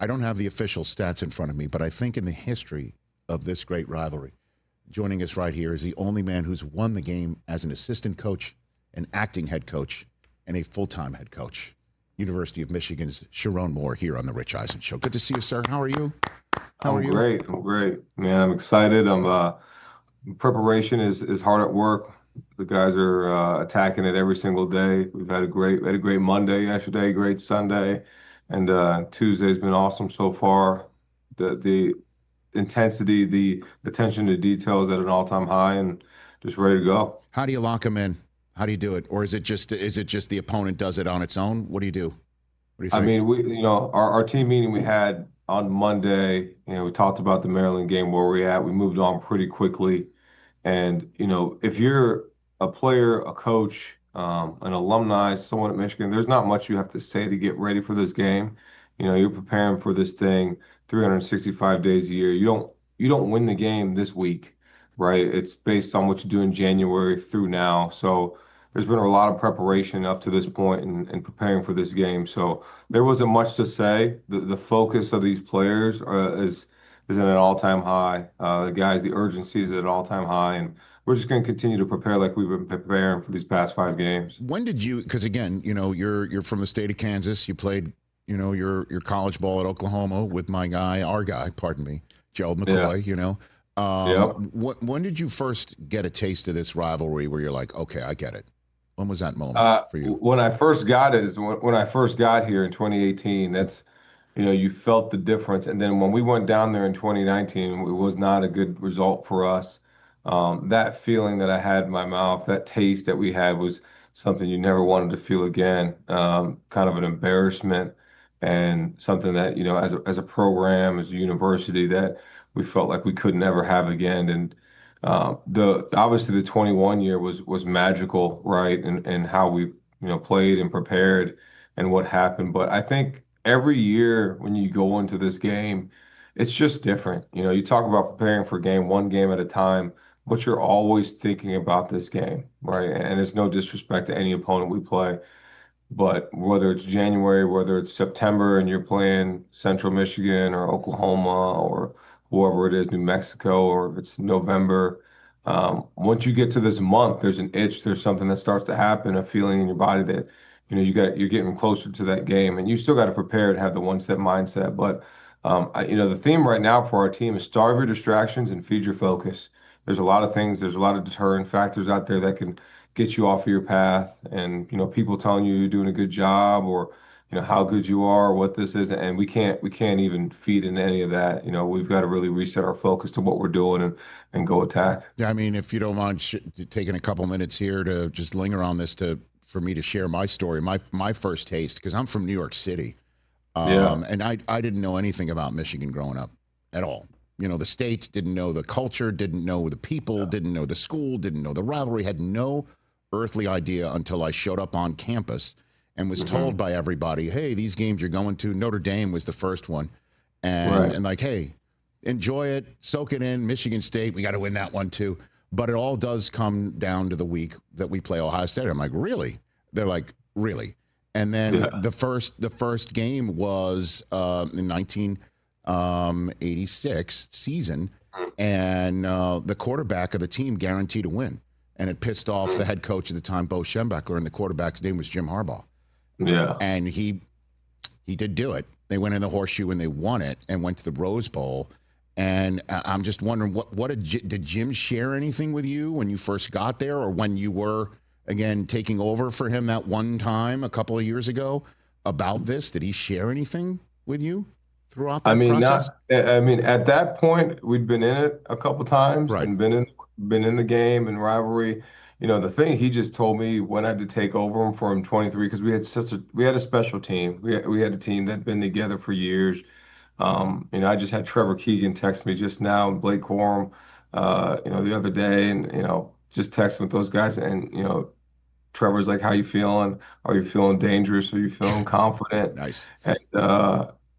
I don't have the official stats in front of me, but I think in the history of this great rivalry, joining us right here is the only man who's won the game as an assistant coach, an acting head coach, and a full-time head coach. University of Michigan's Sherrone Moore here on the Rich Eisen Show. Good to see you, sir. How are you? I'm great. I'm great, man. I'm excited. Preparation is hard at work. The guys are attacking it every single day. We had a great Monday yesterday, great Sunday, and Tuesday's been awesome so far. The intensity, the attention to detail is at an all-time high, and just ready to go. How do you lock them in? How do you do it? Or is it just the opponent does it on its own? What do you do? What do you think? I mean, our team meeting we had on Monday, we talked about the Maryland game, where we're at. We moved on pretty quickly. And, if you're a player, a coach, an alumni, someone at Michigan, there's not much you have to say to get ready for this game. You're preparing for this thing 365 days a year. You don't win the game this week, right? It's based on what you do in January through now. So there's been a lot of preparation up to this point and preparing for this game. So there wasn't much to say. The focus of these players is at an all-time high. The guys, the urgency is at an all-time high, and we're just going to continue to prepare like we've been preparing for these past 5 games. When did you? Because again, you're from the state of Kansas. You played, your college ball at Oklahoma with our guy, pardon me, Gerald McCoy. Yeah. When did you first get a taste of this rivalry where you're like, okay, I get it? When was that moment for you? When I first got it is when I first got here in 2018. That's you felt the difference. And then when we went down there in 2019, it was not a good result for us. That feeling that I had in my mouth, that taste that we had was something you never wanted to feel again. Kind of an embarrassment and something that, as a program, as a university, that we felt like we could never have again. And obviously the 21 year was magical, right? And how we, played and prepared and what happened. But I think every year when you go into this game, it's just different. You talk about preparing for one game at a time, but you're always thinking about this game, right? And there's no disrespect to any opponent we play, but whether it's January, whether it's September and you're playing Central Michigan or Oklahoma or whoever it is, New Mexico, or if it's November, once you get to this month, there's an itch, there's something that starts to happen, a feeling in your body that you're getting closer to that game, and you still got to prepare and have the one-step mindset. But the theme right now for our team is starve your distractions and feed your focus. There's a lot of things, there's a lot of deterrent factors out there that can get you off of your path, and people telling you you're doing a good job, or how good you are, or what this is, and we can't even feed into any of that. We've got to really reset our focus to what we're doing and go attack. Yeah, I mean, if you don't mind taking a couple minutes here to just linger on this for me to share my story, my first taste, because I'm from New York City, and I didn't know anything about Michigan growing up at all. The state, didn't know the culture, didn't know the people, didn't know the school, didn't know the rivalry, had no earthly idea until I showed up on campus and was told by everybody, hey, these games you're going to, Notre Dame was the first one, and like, hey, enjoy it, soak it in, Michigan State, we got to win that one too. But it all does come down to the week that we play Ohio State. I'm like, really? They're like, really? And then the first game was in 1986 season, and the quarterback of the team guaranteed to win. And it pissed off the head coach at the time, Bo Schembechler, and the quarterback's name was Jim Harbaugh. Yeah. And he did do it. They went in the horseshoe and they won it and went to the Rose Bowl. And I'm just wondering, did Jim share anything with you when you first got there, or when you were, again, taking over for him that one time a couple of years ago about this? Did he share anything with you throughout that process? At that point, we'd been in it a couple times, Right. and been in the game and rivalry. The thing he just told me when I had to take over him for him 23, because we had a special team. We had a team that had been together for years. I just had Trevor Keegan text me just now, and Blake Corum, the other day, and just texting with those guys, and Trevor's like, "How you feeling? Are you feeling dangerous? Are you feeling confident?" Nice. And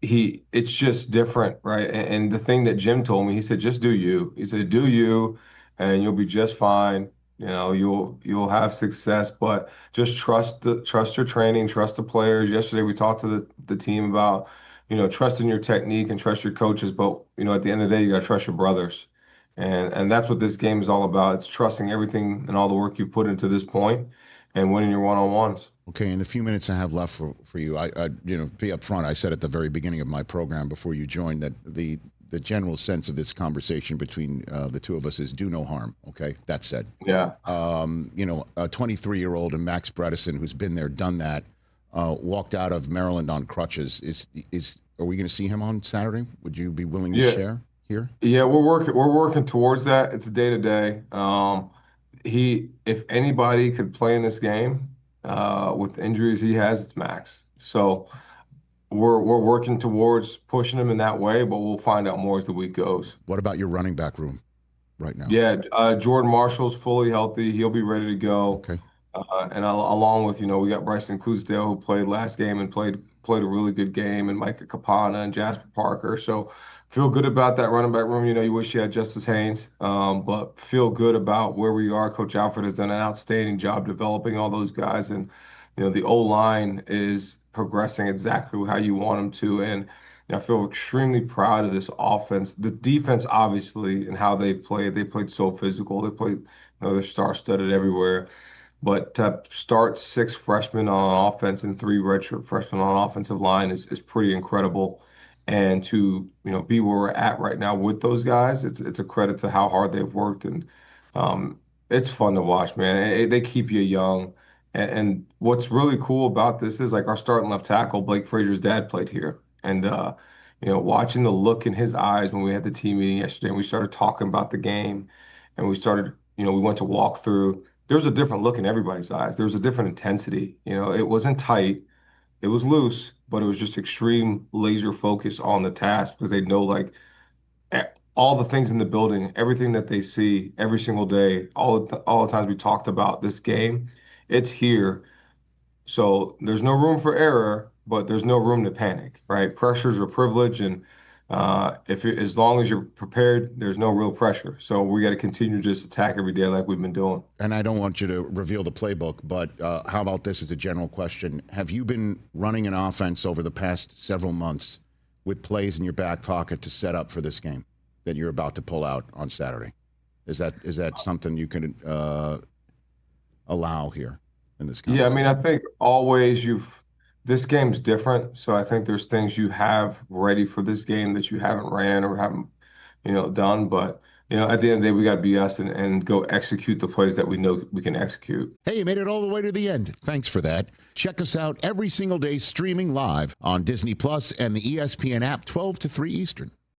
it's just different, right? And the thing that Jim told me, he said, "Just do you." He said, "Do you, and you'll be just fine. You'll have success, but just trust your training, trust the players." Yesterday we talked to the team about trust in your technique and trust your coaches, but at the end of the day, you got to trust your brothers. And that's what this game is all about. It's trusting everything and all the work you've put into this point and winning your one-on-ones. Okay, in the few minutes I have left for you, I be upfront. I said at the very beginning of my program before you joined that the general sense of this conversation between the two of us is do no harm. Okay, that said. Yeah. A 23-year-old and Max Bredesen, who's been there, done that, walked out of Maryland on crutches. Are we going to see him on Saturday? Would you be willing to share here? Yeah, we're working towards that. It's day to day. If anybody could play in this game with the injuries he has, it's Max. So we're working towards pushing him in that way, but we'll find out more as the week goes. What about your running back room right now? Yeah, Jordan Marshall's fully healthy. He'll be ready to go. Okay. And along with, we got Bryson Cousdale, who played last game and played a really good game, and Micah Capana and Jasper Parker. So feel good about that running back room. You wish you had Justice Haynes, but feel good about where we are. Coach Alfred has done an outstanding job developing all those guys, and the O-line is progressing exactly how you want them to. And I feel extremely proud of this offense. The defense, obviously, and how they've played. They played so physical. They played, they're star-studded everywhere. But to start 6 freshmen on offense and 3 redshirt freshmen on offensive line is pretty incredible. And to be where we're at right now with those guys, it's a credit to how hard they've worked, and it's fun to watch, man. They keep you young. And what's really cool about this is like our starting left tackle, Blake Frazier's dad, played here, and watching the look in his eyes when we had the team meeting yesterday and we started talking about the game, and we started, we went to walk through. There was a different look in everybody's eyes. There was a different intensity. It wasn't tight. It was loose, but it was just extreme laser focus on the task, because they know, like, all the things in the building, everything that they see every single day, all the times we talked about this game, it's here. So there's no room for error, but there's no room to panic, right? Pressures are privilege, and as long as you're prepared, there's no real pressure. So we got to continue to just attack every day like we've been doing. And I don't want you to reveal the playbook, but how about this as a general question? Have you been running an offense over the past several months with plays in your back pocket to set up for this game that you're about to pull out on Saturday? Is that something you can allow here in this conversation? Yeah, I mean, I think always this game's different, so I think there's things you have ready for this game that you haven't ran or haven't, done. But, at the end of the day, we got to be us and go execute the plays that we know we can execute. Hey, you made it all the way to the end. Thanks for that. Check us out every single day streaming live on Disney Plus and the ESPN app 12 to 3 Eastern.